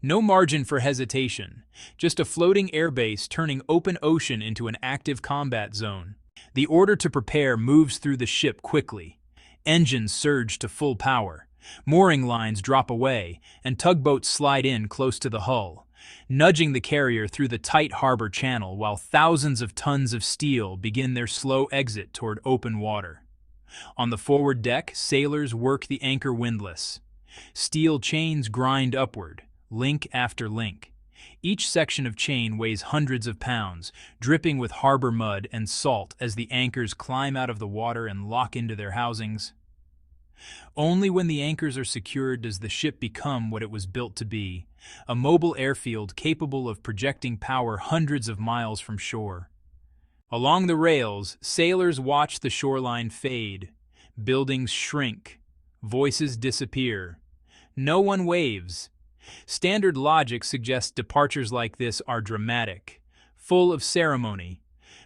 No margin for hesitation, just a floating airbase turning open ocean into an active combat zone. The order to prepare moves through the ship quickly. Engines surge to full power. Mooring lines drop away, and tugboats slide in close to the hull, nudging the carrier through the tight harbor channel while thousands of tons of steel begin their slow exit toward open water. On the forward deck, sailors work the anchor windlass. Steel chains grind upward, link after link. Each section of chain weighs hundreds of pounds, dripping with harbor mud and salt as the anchors climb out of the water and lock into their housings. Only when the anchors are secured does the ship become what it was built to be, a mobile airfield capable of projecting power hundreds of miles from shore. Along the rails, sailors watch the shoreline fade, buildings shrink, voices disappear. No one waves. Standard logic suggests departures like this are dramatic, full of ceremony,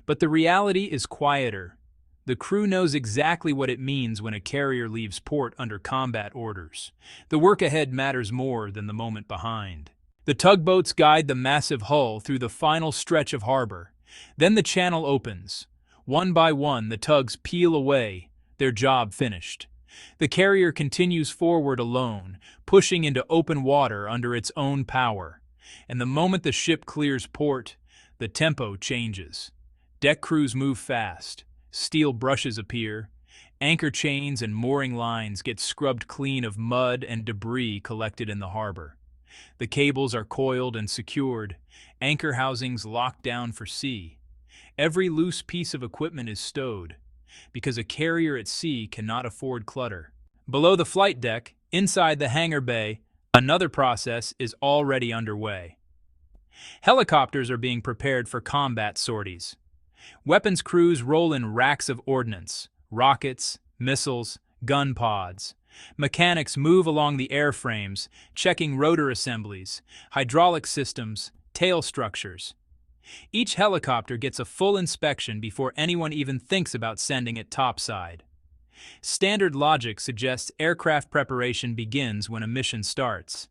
but the reality is quieter. The crew knows exactly what it means when a carrier leaves port under combat orders. The work ahead matters more than the moment behind. The tugboats guide the massive hull through the final stretch of harbor. Then the channel opens. One by one, the tugs peel away, their job finished. The carrier continues forward alone, pushing into open water under its own power. And the moment the ship clears port, the tempo changes. Deck crews move fast. Steel brushes appear. Anchor chains and mooring lines get scrubbed clean of mud and debris collected in the harbor. The cables are coiled and secured, anchor housings locked down for sea. Every loose piece of equipment is stowed, because a carrier at sea cannot afford clutter. Below the flight deck, inside the hangar bay, another process is already underway. Helicopters are being prepared for combat sorties. Weapons crews roll in racks of ordnance, rockets, missiles, gun pods. Mechanics move along the airframes, checking rotor assemblies, hydraulic systems, tail structures. Each helicopter gets a full inspection before anyone even thinks about sending it topside. Standard logic suggests aircraft preparation begins when a mission starts.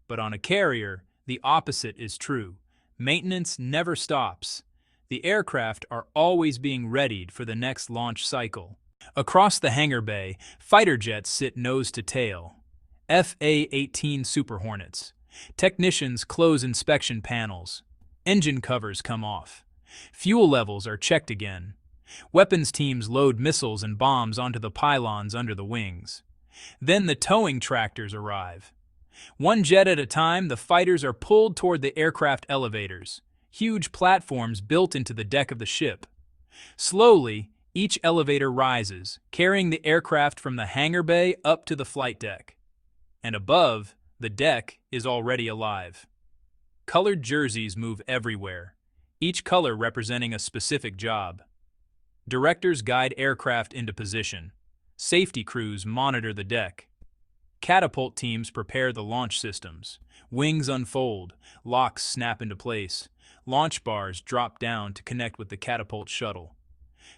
But on a carrier, the opposite is true. Maintenance never stops. The aircraft are always being readied for the next launch cycle. Across the hangar bay, fighter jets sit nose to tail. FA-18 Super Hornets. Technicians close inspection panels. Engine covers come off. Fuel levels are checked again. Weapons teams load missiles and bombs onto the pylons under the wings. Then the towing tractors arrive. One jet at a time, the fighters are pulled toward the aircraft elevators, huge platforms built into the deck of the ship. Slowly, each elevator rises, carrying the aircraft from the hangar bay up to the flight deck. And above, the deck is already alive. Colored jerseys move everywhere, each color representing a specific job. Directors guide aircraft into position. Safety crews monitor the deck. Catapult teams prepare the launch systems. Wings unfold, locks snap into place. Launch bars drop down to connect with the catapult shuttle.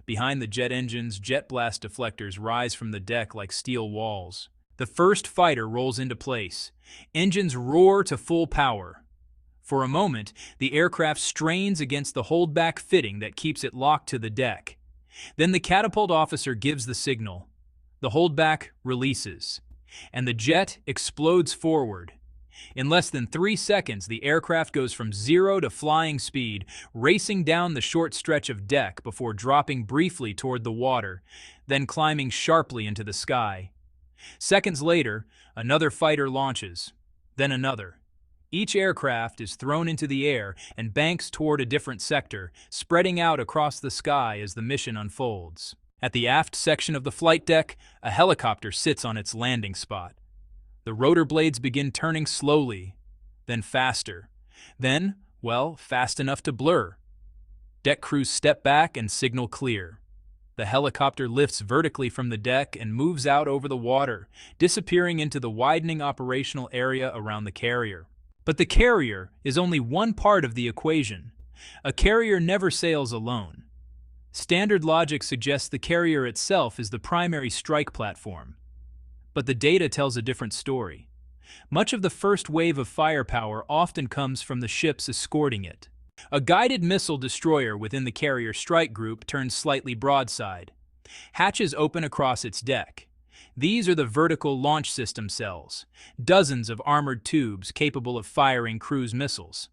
Behind the jet engines, jet blast deflectors rise from the deck like steel walls. The first fighter rolls into place. Engines roar to full power. For a moment, the aircraft strains against the holdback fitting that keeps it locked to the deck. Then the catapult officer gives the signal. The holdback releases, and the jet explodes forward. In less than 3 seconds, the aircraft goes from 0 to flying speed, racing down the short stretch of deck before dropping briefly toward the water, then climbing sharply into the sky. Seconds later, another fighter launches, then another. Each aircraft is thrown into the air and banks toward a different sector, spreading out across the sky as the mission unfolds. At the aft section of the flight deck, a helicopter sits on its landing spot. The rotor blades begin turning slowly, then faster. Then, fast enough to blur. Deck crews step back and signal clear. The helicopter lifts vertically from the deck and moves out over the water, disappearing into the widening operational area around the carrier. But the carrier is only one part of the equation. A carrier never sails alone. Standard logic suggests the carrier itself is the primary strike platform. But the data tells a different story. Much of the first wave of firepower often comes from the ships escorting it. A guided missile destroyer within the carrier strike group turns slightly broadside. Hatches open across its deck. These are the vertical launch system cells, dozens of armored tubes capable of firing cruise missiles.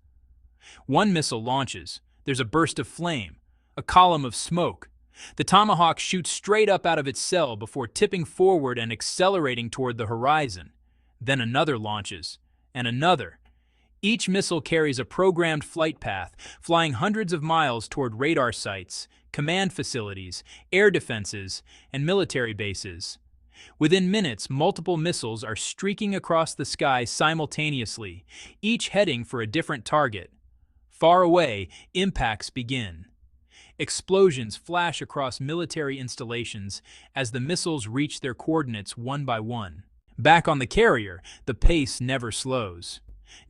One missile launches. There's a burst of flame, a column of smoke. The Tomahawk shoots straight up out of its cell before tipping forward and accelerating toward the horizon. Then another launches, and another. Each missile carries a programmed flight path, flying hundreds of miles toward radar sites, command facilities, air defenses, and military bases. Within minutes, multiple missiles are streaking across the sky simultaneously, each heading for a different target. Far away, impacts begin. Explosions flash across military installations as the missiles reach their coordinates one by one. Back on the carrier, the pace never slows.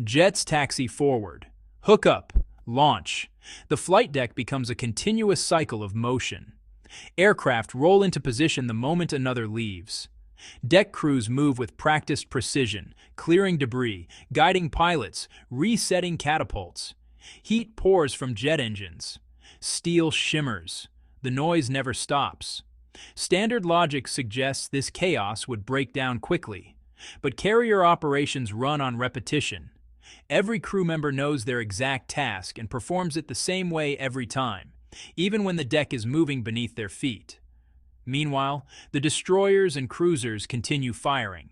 Jets taxi forward. Hook up. Launch. The flight deck becomes a continuous cycle of motion. Aircraft roll into position the moment another leaves. Deck crews move with practiced precision, clearing debris, guiding pilots, resetting catapults. Heat pours from jet engines. Steel shimmers. The noise never stops. Standard logic suggests this chaos would break down quickly, but carrier operations run on repetition. Every crew member knows their exact task and performs it the same way every time, even when the deck is moving beneath their feet. Meanwhile, the destroyers and cruisers continue firing.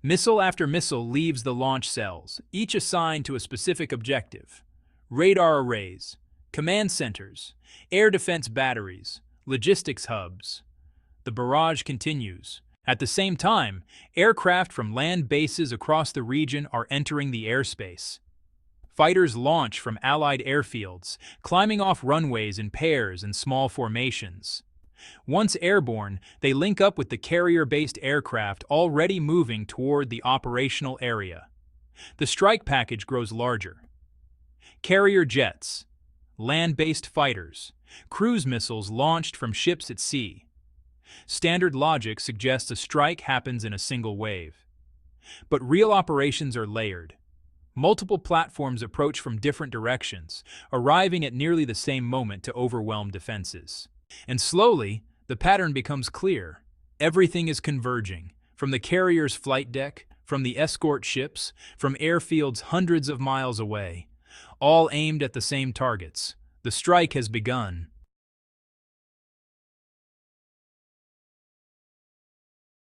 Missile after missile leaves the launch cells, each assigned to a specific objective. Radar arrays, command centers, air defense batteries, logistics hubs. The barrage continues. At the same time, aircraft from land bases across the region are entering the airspace. Fighters launch from Allied airfields, climbing off runways in pairs and small formations. Once airborne, they link up with the carrier-based aircraft already moving toward the operational area. The strike package grows larger. Carrier jets, land-based fighters, cruise missiles launched from ships at sea. Standard logic suggests a strike happens in a single wave. But real operations are layered. Multiple platforms approach from different directions, arriving at nearly the same moment to overwhelm defenses. And slowly, the pattern becomes clear. Everything is converging, from the carrier's flight deck, from the escort ships, from airfields hundreds of miles away, all aimed at the same targets. The strike has begun.